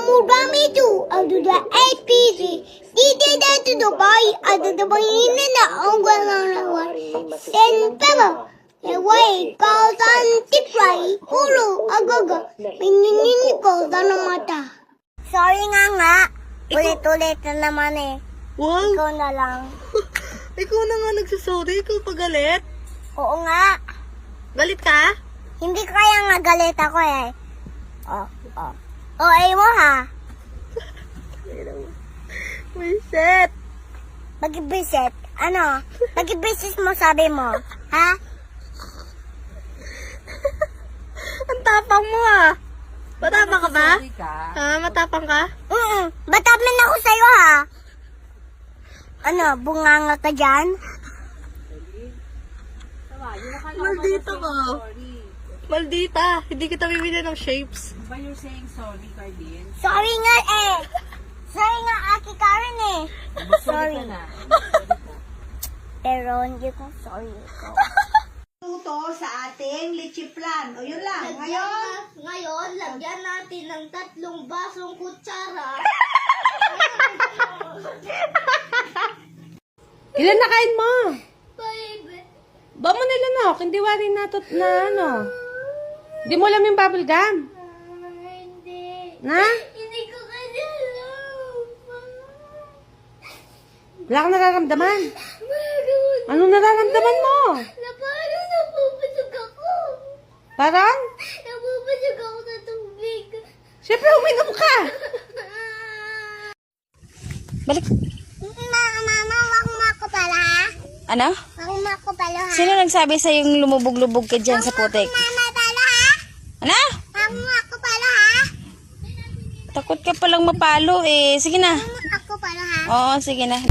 Amugami too, under the APC. Did that to Dubai, under the Banana na ang gano'n. Sen Pema, the way goes on tipray, ulo, agaga, pininin ko sa mata. Sorry nga. Ulit-ulit na naman eh. Wow! Ikaw na lang. Ikaw na nga nagsasorry. Ikaw pa galit. Oo nga. Galit ka? Hindi kaya nga galit ako eh. Ay mo ha. Reset. Mag-visit. Ano? Mag-visit mo sabi mo. Ha? Ang tapang mo ah. Matapang ka ba? Matapang ka? Batamin ako sa'yo ha. Ano? Bunganga ka dyan? Maldita ka. Maldita. Hindi kita bibili ng shapes. But you're saying sorry, Cardin? Sorry nga eh. Sorry nga Aki Karen eh. Sorry. Pero hindi ko sorry ko. Luto sa ating lichiplan. O yun lang. Ngayon, lagyan natin ng 3 basong kutsara. Ilan na kain mo? Baby. Ba mo nila na? Hindi wari na ano. Di mo alam yung bubble gum? Hindi. Na? Hindi ko kanya alam. Wala kang nararamdaman. Meron. Anong nararamdaman mo? Na parang napupasok ako. Parang? Napupasok ako sa tubig. Siyempre, uminom ka. Balik. Mama, wakma ko pala ha? Ano? Wakma ko pala ha? Sino nagsabi sa yung lumubog-lubog ka dyan sa putik? Mama pala ha? Ano? Wakma ko pala ha? Takot ka palang mapalo eh. Sige na. Ako pala ha? Oo, sige na.